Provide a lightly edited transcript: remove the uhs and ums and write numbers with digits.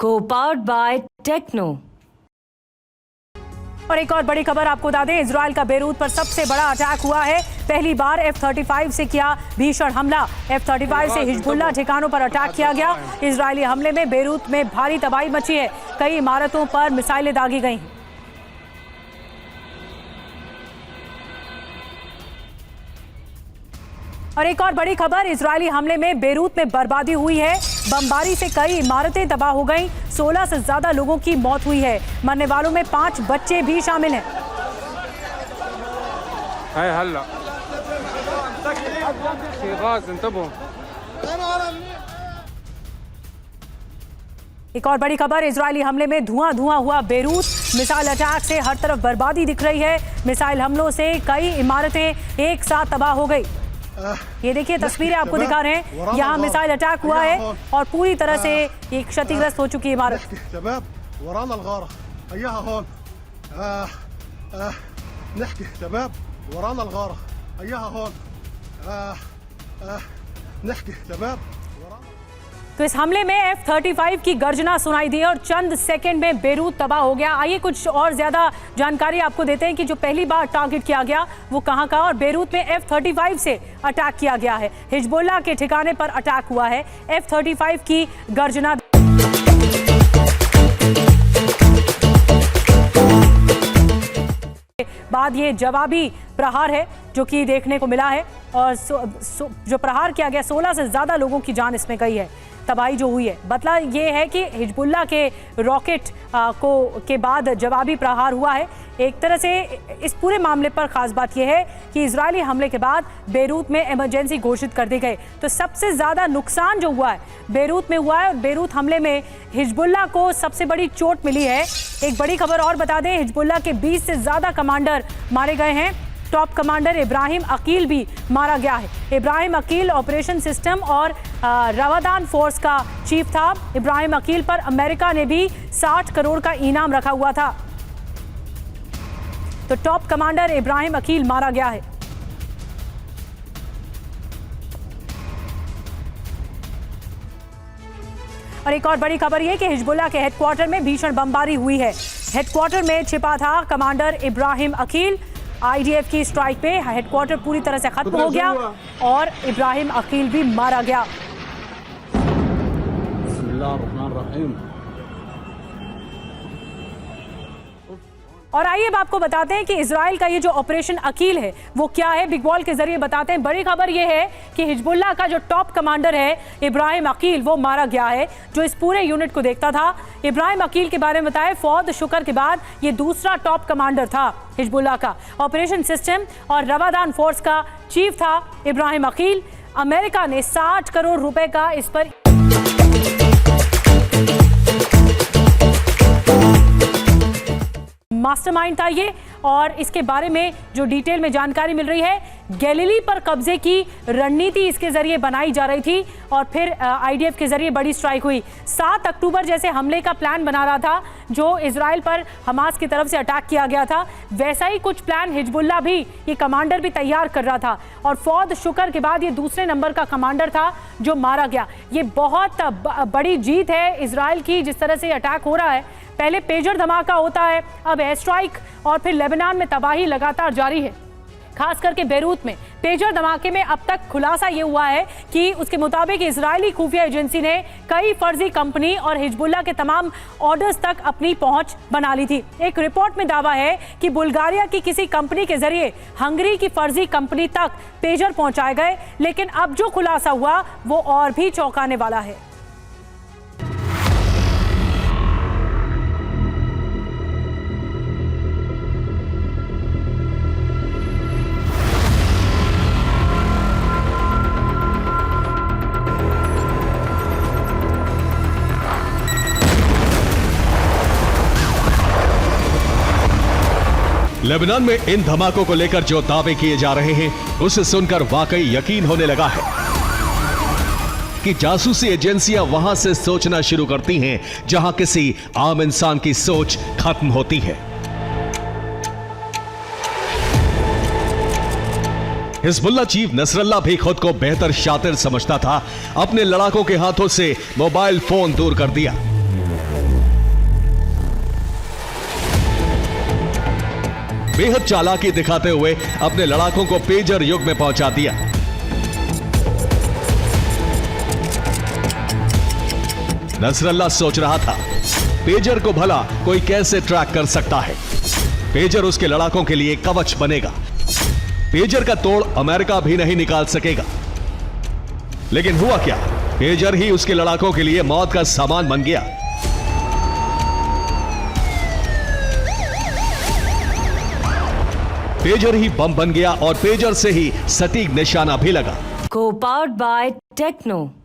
Co-powered by Techno। और एक और बड़ी खबर आपको बता दें, इजराइल का बेरूत पर सबसे बड़ा अटैक हुआ है। पहली बार F-35 से किया भीषण हमला। F-35 से हिजबुल्लाह ठिकानों पर अटैक किया गया। इजरायली हमले में बेरूत में भारी तबाही मची है। कई इमारतों पर मिसाइलें दागी गई। और एक और बड़ी खबर, इजरायली हमले में बेरूत में बर्बादी हुई है। बमबारी से कई इमारतें तबाह हो गईं। 16 से ज्यादा लोगों की मौत हुई है। मरने वालों में 5 बच्चे भी शामिल हैं। एक और बड़ी खबर, इजरायली हमले में धुआं हुआ बेरूत। मिसाइल अटैक से हर तरफ बर्बादी दिख रही है। मिसाइल हमलों से कई इमारतें एक साथ तबाह हो गई। ये देखिए तस्वीरें आपको दिखा रहे हैं। यहाँ मिसाइल अटैक हुआ है और पूरी तरह से ये क्षतिग्रस्त हो चुकी इमारत। तो इस हमले में F-35 की गर्जना सुनाई दी और चंद सेकंड में बेरूत तबाह हो गया। आइए कुछ और ज्यादा जानकारी आपको देते हैं कि जो पहली बार टारगेट किया गया वो कहां का, और बेरूत में F-35 से अटैक किया गया है। हिजबुल्लाह के ठिकाने पर अटैक हुआ है। F-35 की गर्जना बाद ये जवाबी प्रहार है जो कि देखने को मिला है। और जो प्रहार किया गया, 16 से ज्यादा लोगों की जान इसमें गई है। तबाही जो हुई है, बतला ये है कि हिजबुल्लाह के रॉकेट के बाद जवाबी प्रहार हुआ है। एक तरह से इस पूरे मामले पर खास बात यह है कि इजरायली हमले के बाद बेरूत में इमरजेंसी घोषित कर दी गई। तो सबसे ज्यादा नुकसान जो हुआ है बेरूत में हुआ है और बेरूत हमले में हिजबुल्लाह को सबसे बड़ी चोट मिली है। एक बड़ी खबर और बता दें, हिजबुल्लाह के 20 से ज्यादा कमांडर मारे गए हैं। टॉप कमांडर इब्राहिम अकील भी मारा गया है। इब्राहिम अकील ऑपरेशन सिस्टम और रवादान फोर्स का चीफ था। इब्राहिम अकील पर अमेरिका ने भी 60 करोड़ का इनाम रखा हुआ था। तो टॉप कमांडर इब्राहिम अकील मारा गया है। और एक और बड़ी खबर यह कि हिजबुल्लाह के हेडक्वार्टर में भीषण बमबारी हुई है। हेडक्वार्टर में छिपा था कमांडर इब्राहिम अकील। IDF की स्ट्राइक पे हेडक्वार्टर पूरी तरह से खत्म हो गया और इब्राहिम अकील भी मारा गया। और आइए अब आपको बताते हैं कि इजराइल का ये जो ऑपरेशन अकील है वो क्या है, बिग वॉल के जरिए बताते हैं। बड़ी खबर ये है कि हिजबुल्लाह का जो टॉप कमांडर है इब्राहिम अकील वो मारा गया है, जो इस पूरे यूनिट को देखता था। इब्राहिम अकील के बारे में बताएं, फौद शुक्र के बाद ये दूसरा टॉप कमांडर था हिजबुल्लाह का। ऑपरेशन सिस्टम और रवादान फोर्स का चीफ था इब्राहिम अकील। अमेरिका ने 60 करोड़ रुपए का इस पर मास्टरमाइंड था ये। और इसके बारे में जो डिटेल में जानकारी मिल रही है, गैलीली पर कब्जे की रणनीति इसके जरिए बनाई जा रही थी और फिर IDF के जरिए बड़ी स्ट्राइक हुई। 7 अक्टूबर जैसे हमले का प्लान बना रहा था जो इजराइल पर हमास की तरफ से अटैक किया गया था, वैसा ही कुछ प्लान हिजबुल्लाह भी, ये कमांडर भी तैयार कर रहा था। और फौद शुक्र के बाद ये दूसरे नंबर का कमांडर था जो मारा गया। ये बहुत बड़ी जीत है इजराइल की, जिस तरह से अटैक हो रहा है। पहले पेजर धमाका होता है, अब एयर स्ट्राइक, और फिर लेबनान में तबाही लगातार जारी है। खास करके बेरूत में पेजर धमाके में अब तक खुलासा ये हुआ है कि उसके मुताबिक इजरायली खुफिया एजेंसी ने कई फर्जी कंपनी और हिजबुल्लाह के तमाम ऑर्डर्स तक अपनी पहुंच बना ली थी। एक रिपोर्ट में दावा है कि बुल्गारिया की किसी कंपनी के जरिए हंगरी की फर्जी कंपनी तक पेजर पहुंचाए गए। लेकिन अब जो खुलासा हुआ वो और भी चौंकाने वाला है। लेबनान में इन धमाकों को लेकर जो दावे किए जा रहे हैं उसे सुनकर वाकई यकीन होने लगा है कि जासूसी एजेंसियां वहां से सोचना शुरू करती हैं जहां किसी आम इंसान की सोच खत्म होती है। हिजबुल्लाह चीफ नसरल्लाह भी खुद को बेहतर शातिर समझता था। अपने लड़ाकों के हाथों से मोबाइल फोन दूर कर दिया। बेहद चालाकी दिखाते हुए अपने लड़ाकों को पेजर युग में पहुंचा दिया। नसरल्ला सोच रहा था पेजर को भला कोई कैसे ट्रैक कर सकता है। पेजर उसके लड़ाकों के लिए कवच बनेगा। पेजर का तोड़ अमेरिका भी नहीं निकाल सकेगा। लेकिन हुआ क्या, पेजर ही उसके लड़ाकों के लिए मौत का सामान बन गया। पेजर ही बम बन गया और पेजर से ही सटीक निशाना भी लगा। Co-powered by Techno.